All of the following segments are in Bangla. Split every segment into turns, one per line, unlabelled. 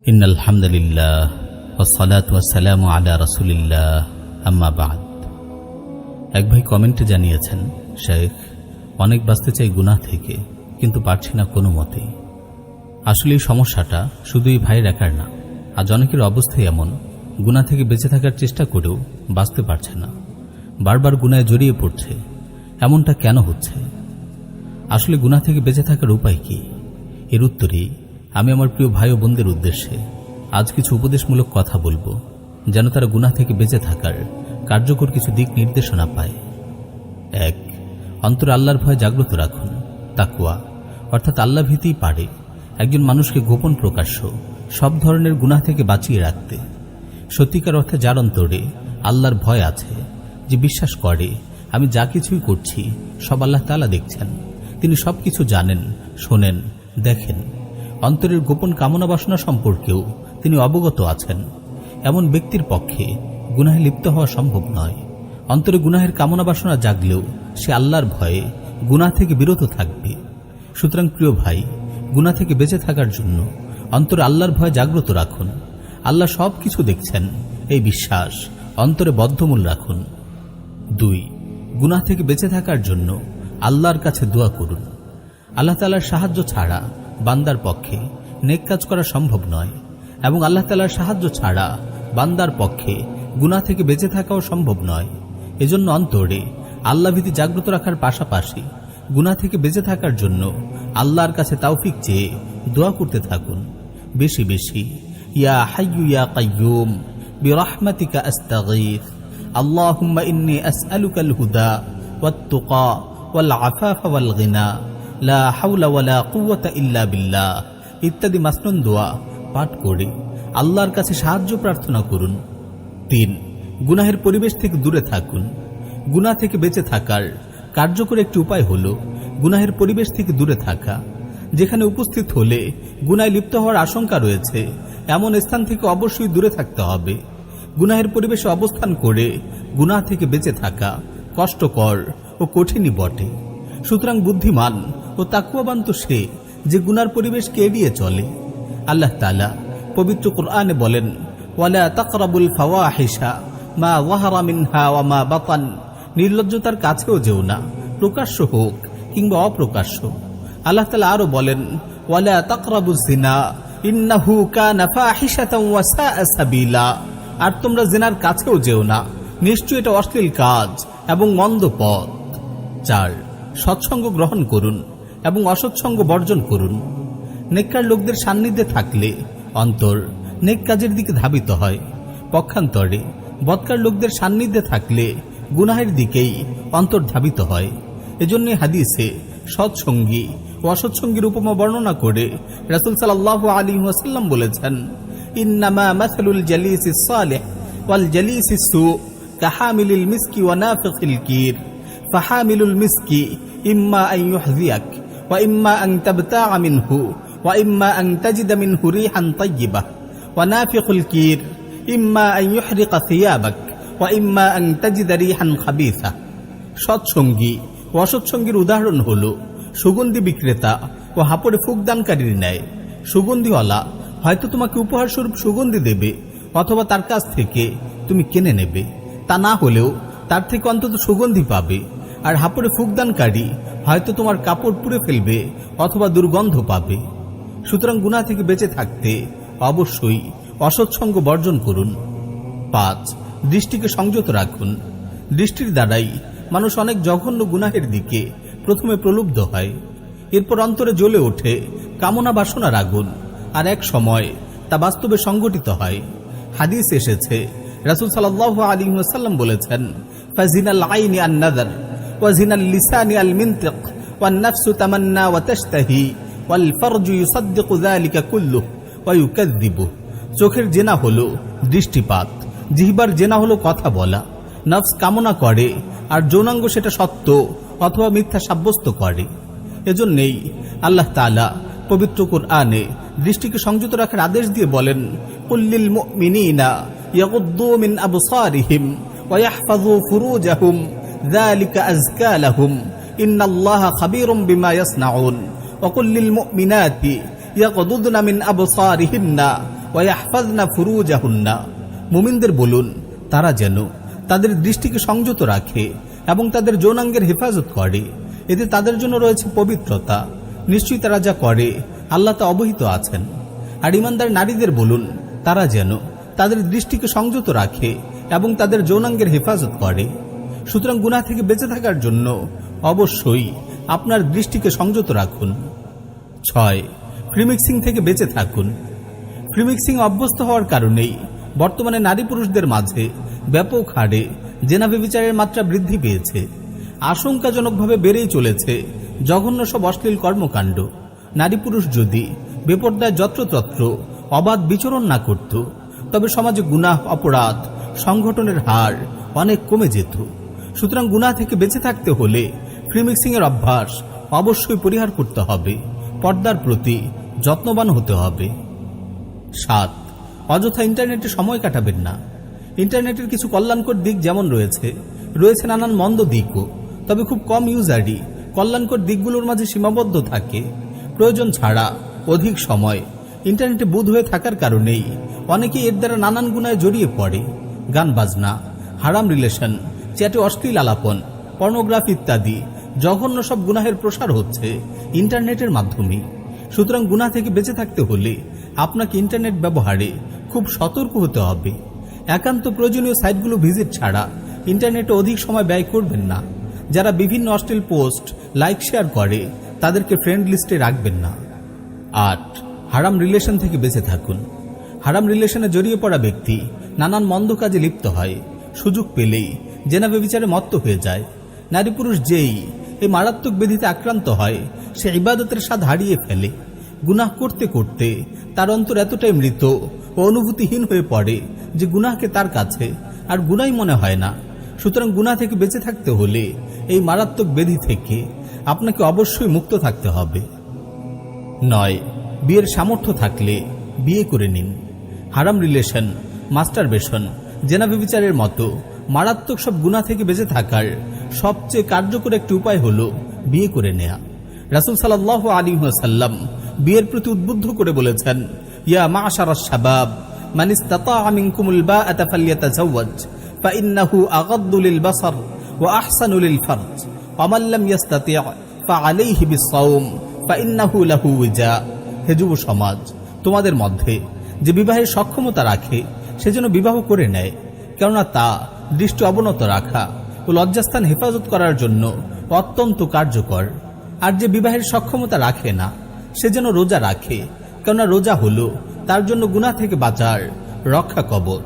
ইন্নাল হামদুলিল্লাহ ওয়াসসালাতু ওয়াসসালামু আলা রাসূলিল্লাহ আম্মা বা'দ। এক ভাই কমেন্টে জানিয়েছেন, শেখ, অনেক বাঁচতে চাই গুনাহ থেকে, কিন্তু পারছি না কোনো মতেই। আসলে এই সমস্যাটা শুধু এই ভাইয়ের একার না, আজ অনেকের অবস্থাই এমন, গুনাহ থেকে বেঁচে থাকার চেষ্টা করেও বাঁচতে পারছে না, বারবার গুনাহে জড়িয়ে পড়ছে। এমনটা কেন হচ্ছে? আসলে গুনাহ থেকে বেঁচে থাকার উপায় কি? এর উত্তরেই আমি আমার প্রিয় ভাই ও বোনদের উদ্দেশ্যে আজ কিছু উপদেশমূলক কথা বলবো, যেন তারা গুনাহ থেকে বেঁচে থাকার কার্যকর কিছু দিক নির্দেশনা পায়। ১. অন্তরে আল্লাহর ভয় জাগ্রত রাখুন। তাকওয়া অর্থাৎ আল্লাহ ভীতিই পারে একজন মানুষকে গোপন প্রকাশ্য সব ধরনের গুনাহ থেকে বাঁচিয়ে রাখতে। সত্যিকার অর্থে যার অন্তরে আল্লাহর ভয় আছে, যে বিশ্বাস করে আমি যা কিছুই করছি সব আল্লাহ তাআলা দেখছেন, তিনি সবকিছু জানেন, শোনেন, দেখেন, অন্তরের গোপন কামনা বাসনা সম্পর্কেও তিনি অবগত আছেন, এমন ব্যক্তির পক্ষে গুনাহে লিপ্ত হওয়া সম্ভব নয়। অন্তরে গুনাহের কামনা বাসনা জাগলেও সে আল্লাহর ভয়ে গুনাহ থেকে বিরত থাকবে। সুতরাং প্রিয় ভাই, গুনাহ থেকে বেঁচে থাকার জন্য অন্তরে আল্লাহর ভয় জাগ্রত রাখুন। আল্লাহ সব কিছু দেখছেন, এই বিশ্বাস অন্তরে বদ্ধমূল রাখুন। ২. গুনাহ থেকে বেঁচে থাকার জন্য আল্লাহর কাছে দোয়া করুন। আল্লাহ তাআলার সাহায্য ছাড়া বান্দার পক্ষে নেক কাজ করা সম্ভব নয়, এবং আল্লাহ তাআলার সাহায্য ছাড়া বান্দার পক্ষে গুনাহ থেকে বেঁচে থাকাও সম্ভব নয়। এজন্য অন্তরে আল্লাহ ভীতি জাগ্রত রাখার পাশাপাশি গুনাহ থেকে বেঁচে থাকার জন্য আল্লাহর কাছে তাওফিক চেয়ে দোয়া করতে থাকুন বেশি বেশি। ইয়া হাইয়্যু ইয়া কাইয়্যুম বিরহমাতিকা আস্তাগীথ, আল্লাহুম্মা ইন্নী আসআলুকাল হুদা ওয়াত তুকা ওয়াল আফাফা ওয়াল গিনা, লা হাওলা ওয়ালা কুওয়াতা ইল্লা বিল্লাহ ইত্যাদি মাসনুন দোয়া পাঠ করে আল্লাহর কাছে সাহায্য প্রার্থনা করুন। ৩. গুনাহের পরিবেশ থেকে দূরে থাকুন। গুনাহ থেকে বেঁচে থাকার কার্যকর একটি উপায় হল গুনাহের পরিবেশ থেকে দূরে থাকা। যেখানে উপস্থিত হলে গুনাহে লিপ্ত হওয়ার আশঙ্কা রয়েছে, এমন স্থান থেকে অবশ্যই দূরে থাকতে হবে। গুনাহের পরিবেশে অবস্থান করে গুনাহ থেকে বেঁচে থাকা কষ্টকর ও কঠিনই বটে। সুতরাং বুদ্ধিমান ও তাকওয়াবান তো সে যে গুনার পরিবেশকে এড়িয়ে চলে। আল্লাহ তাআলা পবিত্র কোরআনে বলেন, ওয়ালা তাকরাবুল ফাওয়াহিশা মা যাহারা মিনহা ওয়া মা বাতান, নির্লজ্জতার কাছেও যেও না, প্রকাশ্য হোক কিংবা অপ্রকাশ্য। আল্লাহ তাআলা আরো বলেন, ওয়ালা তাকরাবুজ জিনা ইন্নাহু কানা ফাহিশাতান ওয়া সাআ সাবিলা, আর তোমরা জিনার কাছেও যেও না, নিশ্চয়ই এটা অশ্লীল কাজ এবং মন্দ পথ। ৪. সৎসঙ্গ গ্রহণ করুন এবং অসৎসঙ্গ বর্জন করুন। নেককার লোকদের সান্নিধ্যে থাকলে অন্তর নেক কাজের দিকে ধাবিত হয়, পক্ষান্তরে বদকার লোকদের সান্নিধ্যে থাকলে গুনাহের দিকেই অন্তর ধাবিত হয়। এজন্য হাদিসে সৎসঙ্গী ও অসৎসঙ্গীর উপমা বর্ণনা করে রাসূল সাল্লাল্লাহু আলাইহি ওয়াসাল্লাম বলেছেন, ইন্নামা মাসালুল জালিসিস সালিহ ওয়াল জালিসিস সু কাহামিলিল মিসকি ওয়া নাফিখিল কির, ফাহামিলুল মিসকি ইম্মা আন ইউহযিয়াক ওয়া ইম্মা আন তাবতাআ মিনহু ওয়া ইম্মা আন তাজিদা মিনহু রিহান তাইয়্যিবাহ ওয়া নাফিখুল কির ইম্মা আন ইউহরিকা সিয়াবাক ওয়া ইম্মা আন তাজিদা রিহান খাবিসা। সৎসঙ্গী ও অসৎসঙ্গীর উদাহরণ হল সুগন্ধি বিক্রেতা ও হাপড়ে ফুকদানকারীর ন্যায়। সুগন্ধিওয়ালা হয়তো তোমাকে উপহার স্বরূপ সুগন্ধি দেবে, অথবা তার কাছ থেকে তুমি কিনে নেবে, তা না হলেও তার থেকে অন্তত সুগন্ধি পাবে। আর হাপড়ে ফুকদানকারী হয়তো তোমার কাপড় পুড়ে ফেলবে অথবা দুর্গন্ধ পাবে। সুতরাং গুনাহ থেকে বেঁচে থাকতে অবশ্যই অসৎসঙ্গ বর্জন করুন। ৫. দৃষ্টিকে সংযত রাখুন। দৃষ্টির দ্বারাই মানুষ অনেক জঘন্য গুনাহের দিকে প্রথমে প্রলুব্ধ হয়, এরপর অন্তরে জ্বলে ওঠে কামনা বাসনার আগুন, আর এক সময় তা বাস্তবে সংঘটিত হয়। হাদিস এসেছে, রাসূল সাল্লাল্লাহু আলাইহি ওয়াসাল্লাম বলেছেন, ফাজিনাল আইনি আন নাযার ওয়া জিনাল লিসানি আল মিনতিক ওয়ান নাফসু তামান্না ওয়া তাশতাহি ওয়াল ফারজু ইউসাদ্দিকু যালিকা কুল্লুহু ওয়া ইউকাযযিবু। চোখের জেনা হলো দৃষ্টিপাত, জিহ্বার জেনা হলো কথা বলা, নফস কামনা করে আর যৌনাঙ্গ সেটা সত্য অথবা মিথ্যা সাব্যস্ত করে। এজন্যই আল্লাহ তাআলা পবিত্র কোরআনে দৃষ্টিকে সংযত রাখার আদেশ দিয়ে বলেন, কুল্লিল মুমিনিনা ইয়াগুদ্দু মিন আবসারিহিম ওয়া ইয়াহফাযু ফুরুজাহুম যালিকা আযকা লাহুম ইন্নাল্লাহা খাবীরুম বিমা ইয়াসনাউন ওয়া কুল্লিল মুমিনাতি ইয়াগুদ্দুনা মিন আবসারিহিন্না ওয়া ইয়াহফাযনা ফুরুজাহুন্না, মুমিনদের বলুন তারা যেন তাদের দৃষ্টিকে সংযত রাখে এবং তাদের যৌনাঙ্গের হেফাজত করে, এতে তাদের জন্য রয়েছে পবিত্রতা, নিশ্চয়ই তারা যা করে আল্লাহ তা অবহিত আছেন। আর ঈমানদার নারীদের বলুন তারা যেন তাদের দৃষ্টিকে সংযত রাখে এবং তাদের যৌনাঙ্গের হেফাজত করে। সুতরাং গুনাহ থেকে বেঁচে থাকার জন্য অবশ্যই আপনার দৃষ্টিকে সংযত রাখুন। 6. ফ্রিমিক্সিং থেকে বেঁচে থাকুন। ফ্রিমিক্সিং অভ্যস্ত হওয়ার কারণেই বর্তমানে নারী পুরুষদের মাঝে ব্যাপক হারে জেনা ব্যভিচারের মাত্রা বৃদ্ধি পেয়েছে। আশঙ্কাজনকভাবে বেড়েই চলেছে জঘন্য সব অশ্লীল কর্মকাণ্ড। নারী পুরুষ যদি বেপর্দায় যত্রতত্র অবাধ বিচরণ না করত, তবে সমাজে গুনাহ, অপরাধ সংঘটনের হার অনেক কমে যেত। সুতরাং গুনাহ থেকে বেঁচে থাকতে হলে ফ্রিমিক্সিং এর অভ্যাস অবশ্যই পরিহার করতে হবে, পর্দার প্রতি যত্নবান হতে হবে। 7. অযথা ইন্টারনেটে সময় কাটাবেন না। ইন্টারনেটের কিছু কল্যাণকর দিক যেমন রয়েছে নানান মন্দ দিকও, তবে খুব কম ইউজারই কল্যাণকর দিকগুলোর মাঝে সীমাবদ্ধ থাকে। প্রয়োজন ছাড়া অধিক সময় ইন্টারনেটে বুঁদ হয়ে থাকার কারণেই অনেকেই এর দ্বারা নানান গুনায় জড়িয়ে পড়ে। গান বাজনা, হারাম রিলেশন, চ্যাটে অশ্লীল আলাপন, পর্নোগ্রাফি ইত্যাদি জঘন্য সব গুনাহের প্রসার হচ্ছে ইন্টারনেটের মাধ্যমে। সুতরাং গুনাহ থেকে বেঁচে থাকতে হলে আপনাকে ইন্টারনেট ব্যবহারে খুব সতর্ক হতে হবে। একান্ত প্রয়োজনীয় সাইটগুলো ভিজিট ছাড়া ইন্টারনেটে অধিক সময় ব্যয় করবেন না। যারা বিভিন্ন অশ্লীল পোস্ট লাইক শেয়ার করে তাদেরকে ফ্রেন্ড লিস্টে রাখবেন না। 8. হারাম রিলেশন থেকে বেঁচে থাকুন। হারাম রিলেশনে জড়িয়ে পড়া ব্যক্তি নানান মন্দ কাজে লিপ্ত হয়, সুযোগ পেলেই জেনা ব্যভিচারে মত্ত হয়ে যায়। নারী পুরুষ যেই এই মারাত্মক ব্যাধিতে আক্রান্ত হয় সে ইবাদতের স্বাদ হারিয়ে ফেলে। গুনাহ করতে করতে তার অন্তর এতটাই মৃত ও অনুভূতিহীন হয়ে পড়ে যে গুনাহকে তার কাছে আর গুনাই মনে হয় না। সুতরাং গুনাহ থেকে বেঁচে থাকতে হলে এই মারাত্মক ব্যাধি থেকে আপনাকে অবশ্যই মুক্ত থাকতে হবে। 9. বিয়ের সামর্থ্য থাকলে বিয়ে করে নিন। হারাম রিলেশন, মাস্টারবেশন, জেনা ব্যভিচারের মতো মারাত্মক সব গুনাহ থেকে বেঁচে থাকার সবচেয়ে কার্যকর একটি উপায় হল বিয়ে করে নেয়া। রাসূল সাল্লাল্লাহু আলাইহি ওয়াসাল্লাম বিয়ের প্রতি উদ্বুদ্ধ করে বলেছেন, ইয়া মা'শারাশ শাবাব মান ইসতাতা'a মিনকুমুল বা'আতা ফালইয়াতাযাওয়াজ ফাইন্নাহু আগাদ্দু লিল বাসার ওয়া আহসানু লিল ফারজ ওয়া মান লাম ইসতাতি' ফাআলাইহি বিস-সাওম ফাইন্নাহু লাহু ওয়িজা। হে যুব সমাজ, তোমাদের মধ্যে যে বিবাহের সক্ষমতা রাখে সে যেন বিবাহ করে নেয়, কেননা তা দৃষ্টি অবনত রাখা ও লজ্জাস্থান হেফাজত করার জন্য অত্যন্ত কার্যকর। আর যে বিবাহের সক্ষমতা রাখে না সে যেন রোজা রাখে, কেননা রোজা হলো তার জন্য গুনাহ থেকে বাঁচার রক্ষা কবচ।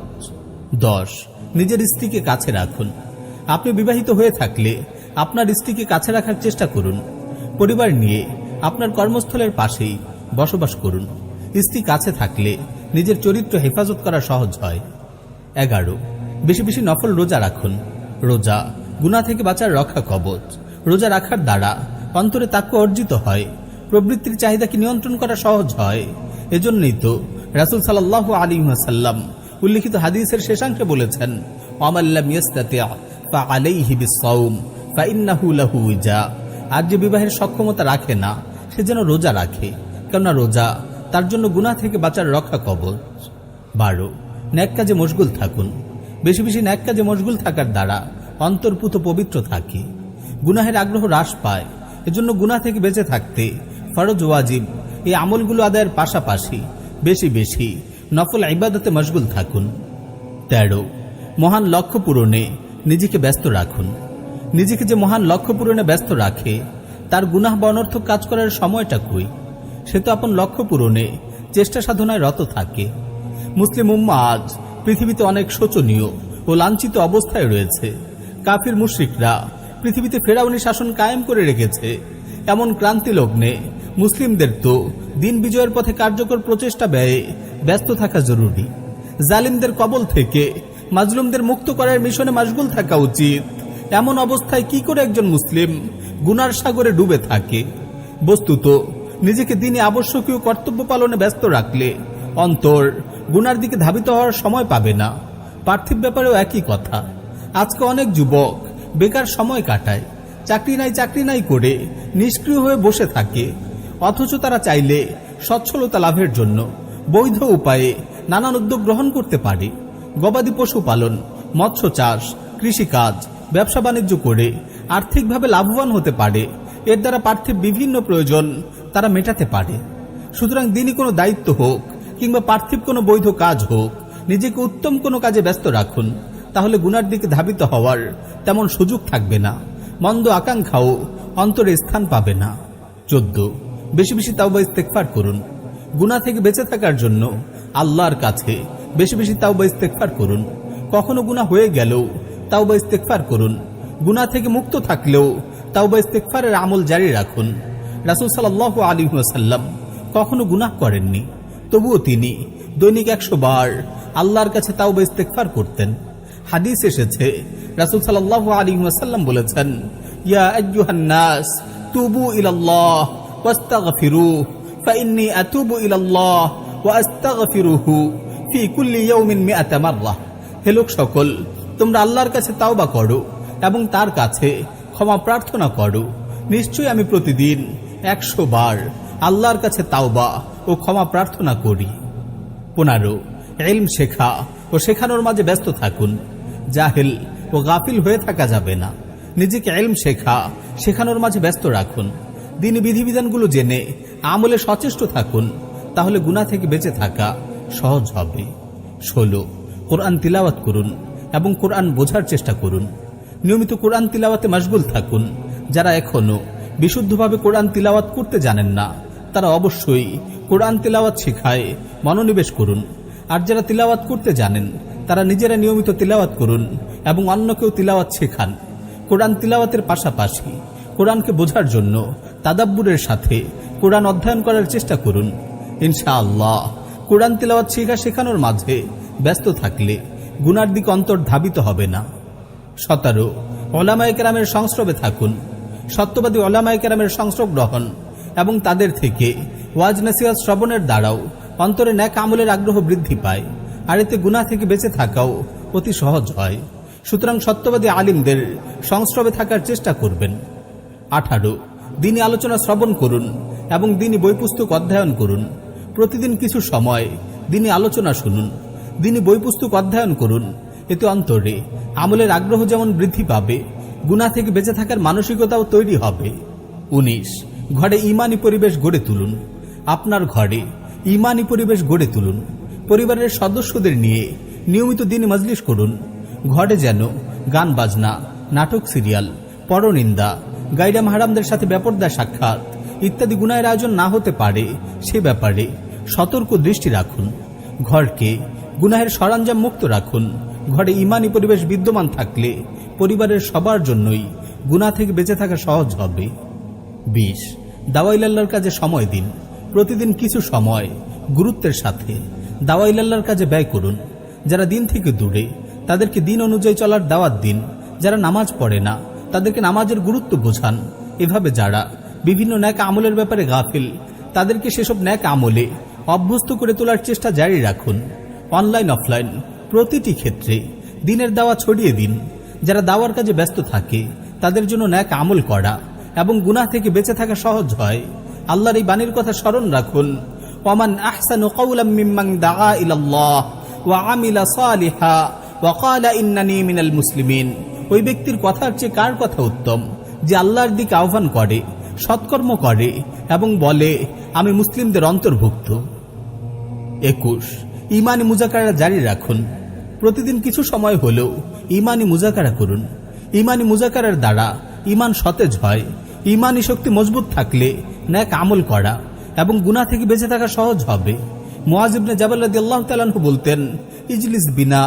10. নিজের স্ত্রীকে কাছে রাখুন। আপনি বিবাহিত হয়ে থাকলে আপনার স্ত্রীকে কাছে রাখার চেষ্টা করুন। পরিবার নিয়ে আপনার কর্মস্থলের পাশেই বসবাস করুন। স্ত্রী কাছে থাকলে নিজের চরিত্র হেফাজত করা সহজ হয়। 11. বেশি বেশি নফল রোজা রাখুন। রোজা গুনাহ থেকে বাঁচার রক্ষা কবচ। রোজা রাখার দ্বারা অন্তরে তাকওয়া অর্জিত হয়, প্রবৃত্তির চাহিদাকে নিয়ন্ত্রণ করা সহজ হয়। এজন্যই তো রাসূল সাল্লাল্লাহু আলাইহি ওয়াসাল্লাম উল্লিখিত হাদিসের শেষাংশে বলেছেন, ওয়ামান লাম ইসতাতি' ফাআলাইহি বিস-সাওম ফাইন্নাহু লাহু ওয়িজা। আর যে বিবাহের সক্ষমতা রাখে না সে যেন রোজা রাখে, কেননা রোজা তার জন্য গুনাহ থেকে বাঁচার রক্ষা কবচ। 12. নেক কাজে মশগুল থাকুন। বেশি বেশি নেক কাজে মশগুল থাকার দ্বারা অন্তর্পুত পবিত্র থাকে, গুনাহের আগ্রহ হ্রাস পায়। এজন্য গুনাহ থেকে বেঁচে থাকতে ফরজ ওয়াজিব এই আমলগুলো আদায়ের পাশাপাশি বেশি বেশি নফল ইবাদতে মশগুল থাকুন। 13. মহান লক্ষ্য পূরণে নিজেকে ব্যস্ত রাখুন। নিজেকে যে মহান লক্ষ্য পূরণে ব্যস্ত রাখে তার গুনাহ বা অনর্থক কাজ করার সময়টা কই? সে তো আপন লক্ষ্য পূরণে চেষ্টা সাধনায় রত থাকে। মুসলিম উম্মাহ আজ পৃথিবীতে অনেক শোচনীয় ও লাঞ্ছিত অবস্থায় রয়েছে। কাফির মুশরিকরা পৃথিবীতে ফেরাউনি শাসন কায়েম করে রেখেছে। এমন ক্রান্তি লগ্নে মুসলিমদের তো দিন বিজয়ের পথে কার্যকর প্রচেষ্টা ব্যয়ে ব্যস্ত থাকা জরুরি। জালিমদের কবল থেকে মাজলুমদের মুক্ত করার মিশনে মশগুল থাকা উচিত। এমন অবস্থায় কি করে একজন মুসলিম গুনার সাগরে ডুবে থাকে? বস্তুত নিজেকে দিনে আবশ্যকীয় কর্তব্য পালনে ব্যস্ত রাখলে অন্তর গুনার দিকে ধাবিত হওয়ার সময় পাবে না। পার্থিব ব্যাপারেও একই কথা। আজকে অনেক যুবক বেকার সময় কাটায়, চাকরি নাই করে নিষ্ক্রিয় হয়ে বসে থাকে, অথচ তারা চাইলে সচ্ছলতা লাভের জন্য বৈধ উপায়ে নানান উদ্যোগ গ্রহণ করতে পারে। গবাদি পশু পালন, মৎস্য চাষ, কৃষিকাজ, ব্যবসা বাণিজ্য করে আর্থিকভাবে লাভবান হতে পারে। এর দ্বারা পার্থিব বিভিন্ন প্রয়োজন তারা মেটাতে পারে। সুতরাং দিনই কোনো দায়িত্ব হোক কিংবা পার্থিব কোনো বৈধ কাজ হোক, নিজেকে উত্তম কোনো কাজে ব্যস্ত রাখুন, তাহলে গুনার দিকে ধাবিত হওয়ার তেমন সুযোগ থাকবে না। মন্দ আকাঙ্ক্ষাও অন্তরে স্থান পাবে না। 14, বেশি বেশি তাওবা ইস্তেগফার করুন। গুনাহ থেকে বেঁচে থাকার জন্য আল্লাহর কাছে বেশি বেশি তাওবা ইস্তেগফার করুন। কখনো গুনাহ হয়ে গেলেও তাওবা ইস্তেগফার করুন। গুনাহ থেকে মুক্ত থাকলেও তাওবা ইস্তেগফারের আমল জারি রাখুন। রাসূল সাল্লাল্লাহু আলাইহি ওয়াসাল্লাম কখনো গুনাহ করেননি, তবুও তিনি দৈনিক 100 বার আল্লাহর কাছে তাওবা ইস্তেগফার করতেন। হাদিস এসেছে, রাসূল সাল্লাল্লাহু আলাইহি ওয়াসাল্লাম বলেছেন, ইয়া আইয়ুহান নাস তুবু ইলাল্লাহ ওয়াস্তাগফিরুহু ফাইন্নী আতুবু ইলাল্লাহ ওয়া আস্তাগফিরুহু ফি কুল্লি ইয়াউমিন 100 মাররা। হে লোক সকল, তোমরা আল্লাহর কাছে তাওবা করো এবং তার কাছে ক্ষমা প্রার্থনা করো। নিশ্চয়ই আমি প্রতিদিন 100 বার আল্লাহর কাছে তাওবা ও ক্ষমা প্রার্থনা করি। 15, ইলম শেখা ও শেখানোর মাঝে ব্যস্ত থাকুন। জাহেল ও গাফিল হয়ে থাকা যাবে না। নিজেকে ইলম শেখানোর মাঝে ব্যস্ত রাখুন। দ্বীনি বিধিবিধানগুলো জেনে আমলে সচেষ্ট থাকুন, তাহলে গুনাহ থেকে বেঁচে থাকা সহজ হবে। 16, কোরআন তিলাওয়াত করুন এবং কোরআন বোঝার চেষ্টা করুন। নিয়মিত কোরআন তিলাওয়াতে মশগুল থাকুন। যারা এখনো বিশুদ্ধভাবে কোরআন তিলাওয়াত করতে জানেন না, তারা অবশ্যই কোরআন তিলাওয়াত শেখায় মনোনিবেশ করুন। আর যারা তিলাওয়াত করতে জানেন, তারা নিজেরা নিয়মিত তিলাওয়াত করুন এবং অন্যকেও তিলাওয়াত শেখান। কোরআন তিলাওয়াতের পাশাপাশি কোরআনকে বোঝার জন্য তাদাব্বুরের সাথে কোরআন অধ্যয়ন করার চেষ্টা করুন। ইনশাআল্লাহ কোরআন তিলাওয়াত শেখানোর মাঝে ব্যস্ত থাকলে গুনার দিকে অন্তর ধাবিত হবে না। 17, উলামায়ে কেরামের সংস্রবে থাকুন। সত্যবাদী উলামায়ে কেরামের সংস্রব গ্রহণ এবং তাদের থেকে ওয়াজ নসিহত শ্রবণের দ্বারাও অন্তরে নেক আমলের আগ্রহ বৃদ্ধি পায়, আর এতে গুনাহ থেকে বেঁচে থাকাও অতি সহজ হয়। সুতরাং সত্যবাদী আলিমদের সংস্রবে থাকার চেষ্টা করবেন। 18, দ্বীনি আলোচনা শ্রবণ করুন এবং দ্বীনি বই পুস্তক অধ্যয়ন করুন। প্রতিদিন কিছু সময় দ্বীনি আলোচনা শুনুন, দ্বীনি বই পুস্তক অধ্যয়ন করুন। এতে অন্তরে আমলের আগ্রহ যেমন বৃদ্ধি পাবে, গুনাহ থেকে বেঁচে থাকার মানসিকতাও তৈরি হবে। 19, ঘরে ঈমানী পরিবেশ গড়ে তুলুন। আপনার ঘরে ঈমানী পরিবেশ গড়ে তুলুন। পরিবারের সদস্যদের নিয়ে নিয়মিত দ্বীনি মজলিস করুন। ঘরে যেন গান বাজনা, নাটক, সিরিয়াল, পরনিন্দা, গায়রাম হারামদের সাথে বেপরদা সাক্ষাৎ ইত্যাদি গুনাহের আয়োজন না হতে পারে, সে ব্যাপারে সতর্ক দৃষ্টি রাখুন। ঘরকে গুনাহের সরঞ্জাম মুক্ত রাখুন। ঘরে ঈমানী পরিবেশ বিদ্যমান থাকলে পরিবারের সবার জন্যই গুনাহ থেকে বেঁচে থাকা সহজ হবে। 20, দাওয়াইল্লাহর কাজে সময় দিন। প্রতিদিন কিছু সময় গুরুত্বের সাথে দাওয়াইল্লাহর কাজে ব্যয় করুন। যারা দিন থেকে দূরে, তাদেরকে দিন অনুযায়ী চলার দাওয়াত দিন। যারা নামাজ পড়ে না, তাদেরকে নামাজের গুরুত্ব বোঝান। এভাবে যারা বিভিন্ন ন্যাক আমলের ব্যাপারে গাফিল, তাদেরকে সেসব ন্যাক আমলে অভ্যস্ত করে তোলার চেষ্টা জারি রাখুন। অনলাইন অফলাইন প্রতিটি ক্ষেত্রে দিনের দাওয়া ছড়িয়ে দিন। যারা দাওয়ার কাজে ব্যস্ত থাকে, তাদের জন্য ন্যাক আমল করা এবং গুনাহ থেকে বেঁচে থাকা সহজ হয়। আল্লাহর এই বাণীর কথা স্মরণ রাখুন, ওয়ামান আহসানু কাওলাম মিম্মান দাআ ইলাল্লাহ ওয়া আমিলা সালিহা ওয়া ক্বালা ইন্নানী মিনাল মুসলিমিন। ওই ব্যক্তির কথার চেয়ে কার কথা উত্তম, যে আল্লাহর দিকে আহ্বান করে, সৎকর্ম করে এবং বলে, আমি মুসলিমদের অন্তর্ভুক্ত। 21, ঈমানী মুযাকারা জারি রাখুন। প্রতিদিন কিছু সময় হলেও ঈমানী মুযাকারা করুন। ঈমানী মুযাকারার দ্বারা ঈমান সতেজ হয়। ঈমানী শক্তি মজবুত থাকলে নেক আমল করা এবং গুনাহ থেকে বেঁচে থাকা সহজ হবে। মুআয ইবনে জাবাল রাদিয়াল্লাহু তাআলা আনহু বলতেন, ইজলিস বিনা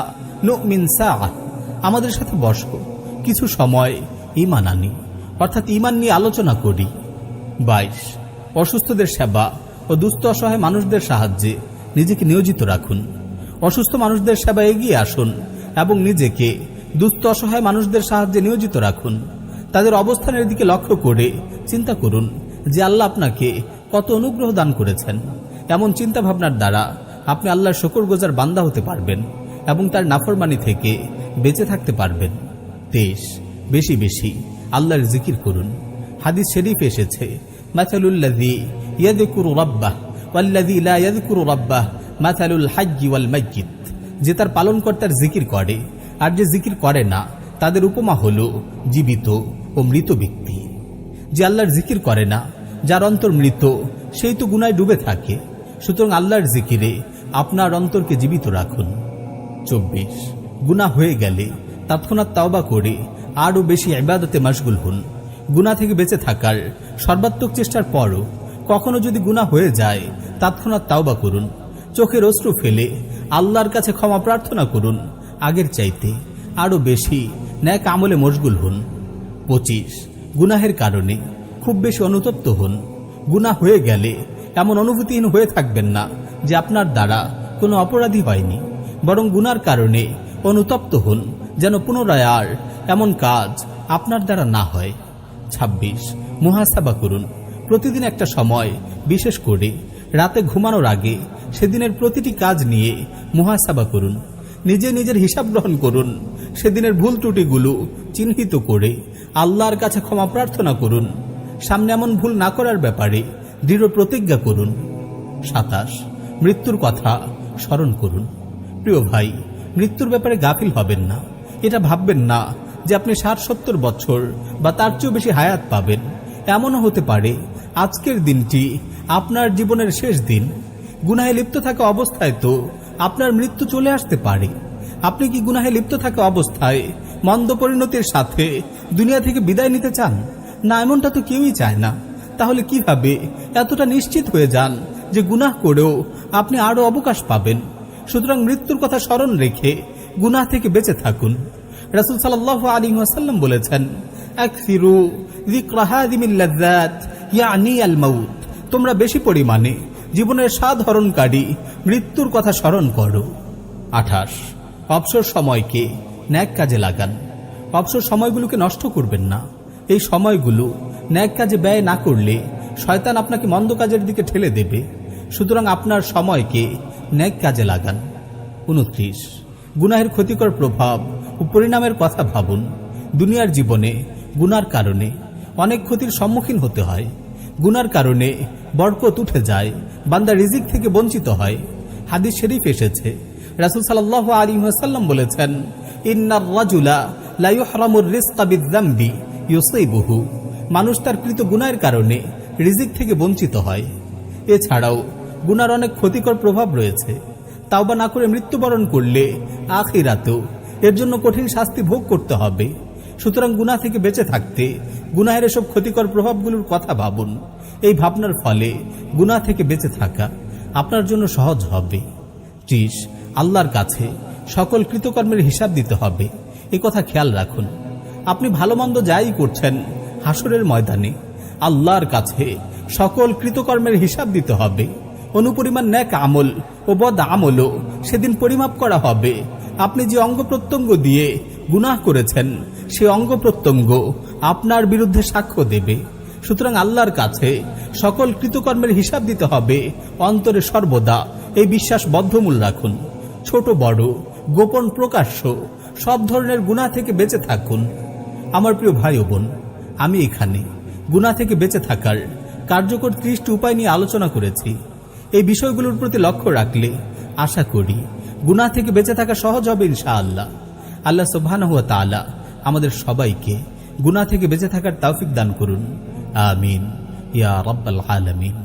নুমিন সাআহ, আমাদের সাথে বসো, কিছু সময় ঈমান আনি, অর্থাৎ ঈমান নিয়ে আলোচনা করি। 22, অসুস্থদের সেবা ও দুস্থ অসহায় মানুষদের সাহায্যে নিজেকে নিয়োজিত রাখুন। অসুস্থ মানুষদের সেবা এগিয়ে আসুন এবং নিজেকে দুস্থ অসহায় মানুষদের সাহায্যে নিয়োজিত রাখুন। তাদের অবস্থানের দিকে লক্ষ্য করে চিন্তা করুন যে আল্লাহ আপনাকে কত অনুগ্রহ দান করেছেন। এমন চিন্তা ভাবনার দ্বারা আপনি আল্লাহর শুকরগুজার বান্দা হতে পারবেন এবং তার নাফরমানি থেকে বেঁচে থাকতে পারবেন। 23, বেশি বেশি আল্লাহর জিকির করুন। হাদিস শরীফ এসেছে, মাসালুল্লাযী ইয়াযকুরু রাব্বাহ ওয়াল্লাযী লা ইয়াযকুরু রাব্বাহ মাসালুল হাজ্জি ওয়াল মাইয়িত, যে তার পালনকর্তার জিকির করে আর যে জিকির করে না তাদের উপমা হলো জীবিত ও মৃত ব্যক্তি। যে আল্লাহর জিকির করে না, যার অন্তর মৃত, সেই তো গুনায় ডুবে থাকে। সুতরাং আল্লাহর জিকিরে আপনার অন্তরকে জীবিত রাখুন। 24 গুনাহ হয়ে গেলে তৎক্ষণাৎ তওবা করে আরও বেশি ইবাদতে মশগুল হন। গুনাহ থেকে বেঁচে থাকার সর্বাত্মক চেষ্টার পরও কখনো যদি গুনাহ হয়ে যায় তৎক্ষণাৎ তওবা করুন। চোখের অশ্রু ফেলে আল্লাহর কাছে ক্ষমা প্রার্থনা করুন। আগের চাইতে আরও বেশি নেক আমলে মশগুল হন। 25 গুনাহের কারণে খুব বেশি অনুতপ্ত হন। গুনাহ হয়ে গেলে এমন অনুভূতিহীন হয়ে থাকবেন না যে আপনার দ্বারা কোনো অপরাধী হয়নি, বরং গুনার কারণে অনুতপ্ত হন যেন পুনরায় আর এমন কাজ আপনার দ্বারা না হয়। 26 মুহাসাবা করুন। প্রতিদিন একটা সময়, বিশেষ করে রাতে ঘুমানোর আগে, সেদিনের প্রতিটি কাজ নিয়ে মুহাসাবা করুন। নিজে নিজের হিসাব গ্রহণ করুন। সেদিনের ভুল ত্রুটিগুলো চিহ্নিত করে আল্লাহর কাছে ক্ষমা প্রার্থনা করুন। সামনে এমন ভুল না করার ব্যাপারে দৃঢ় প্রতিজ্ঞা করুন। 27 মৃত্যুর কথা স্মরণ করুন। প্রিয় ভাই, মৃত্যুর ব্যাপারে গাফিল হবেন না। এটা ভাববেন না যে আপনি 60-70 বছর বা তার চেয়েও বেশি হায়াত পাবেন। এমনও হতে পারে আজকের দিনটি আপনার জীবনের শেষ দিন। গুনাহে লিপ্ত থাকা অবস্থায় তো আপনার মৃত্যু চলে আসতে পারে। আপনি কি গুনাহে লিপ্ত থাকা অবস্থায় মন্দ পরিণতির সাথে দুনিয়া থেকে বিদায় নিতে চান? না, এমনটা তো কেউই চায় না। তাহলে কিভাবে এতটা নিশ্চিত হয়ে যান যে গুনাহ করেও আপনি আরো অবকাশ পাবেন? সুতরাং মৃত্যুর কথা স্মরণ রেখে গুনাহ থেকে বেঁচে থাকুন। রাসূল সাল্লাল্লাহু আলাইহি ওয়াসাল্লাম বলেছেন, আকসিরু যিকরা হাদিমিল লাযযাত ইয়ানি আল মাউত, তোমরা বেশি পরিমাণে জীবনের স্বাদ হরণকারী মৃত্যুর কথা স্মরণ করো। 28 অবসর সময়কে ন্যাক কাজে লাগান। অবসর সময়গুলোকে নষ্ট করবেন না। এই সময়গুলো ন্যাক কাজে ব্যয় না করলে শয়তান আপনাকে মন্দ কাজের দিকে ঠেলে দেবে। সুতরাং আপনার সময়কে ন্যাক কাজে লাগান। 29 গুনাহের ক্ষতিকর প্রভাব ও পরিণামের কথা ভাবুন। দুনিয়ার জীবনে গুনার কারণে অনেক ক্ষতির সম্মুখীন হতে হয়। গুনার কারণে বরকত উঠে যায়, বান্দা রিজিক থেকে বঞ্চিত হয়। হাদিস শরীফ এসেছে, রাসূল সাল্লাল্লাহু আলাইহি ওয়াসাল্লাম বলেছেন, ইন্নার রাজুলা লা ইউহরামুর রিজকা বিয-যামবি ইউসিবুহু, মানুষ তার কৃত গুনাহের কারণে রিজিক থেকে বঞ্চিত হয়। এছাড়াও গুনার অনেক ক্ষতিকর প্রভাব রয়েছে। তাওবা না করে মৃত্যুবরণ করলে আখিরাতেও এর জন্য কঠিন শাস্তি ভোগ করতে হবে। সুতরাং গুনাহ থেকে বেঁচে থাকতে গুনাহের এসব ক্ষতিকর প্রভাবগুলোর কথা ভাবুন। এই ভাবনার ফলে গুনাহ থেকে বেঁচে থাকা আপনার জন্য সহজ হবে। 30 আল্লাহর কাছে সকল কৃতকর্মের হিসাব দিতে হবে। এই কথা খেয়াল রাখুন। আপনি ভালো মন্দ যাই করছেন, হাসরের ময়দানে আল্লাহর কাছে সকল কৃতকর্মের হিসাব দিতে হবে। অনুপরিমাণ ন্যাক আমল ও বদ আমলও সেদিন পরিমাপ করা হবে। আপনি যে অঙ্গ প্রত্যঙ্গ দিয়ে গুনাহ করেছেন, সে অঙ্গ প্রত্যঙ্গ আপনার বিরুদ্ধে সাক্ষ্য দেবে। সুতরাং আল্লাহর কাছে সকল কৃতকর্মের হিসাব দিতে হবে। অন্তরে সর্বদা এই বিশ্বাস বদ্ধমূল রাখুন। ছোট বড়, গোপন প্রকাশ্য সব ধরনের গুনাহ থেকে বেঁচে থাকুন। আমার প্রিয় ভাই ও বোন, আমি এখানে গুনাহ থেকে বেঁচে থাকার কার্যকর 30টি উপায় নিয়ে আলোচনা করেছি। এই বিষয়গুলোর প্রতি লক্ষ্য রাখলে আশা করি গুনাহ থেকে বেঁচে থাকা সহজ হবে ইনশাআল্লাহ। আল্লাহ সুবহানাহু ওয়া তাআলা আমাদের সবাইকে গুনাহ থেকে বেঁচে থাকার তৌফিক দান করুন। আমিন ইয়া রাব্বাল আলামিন।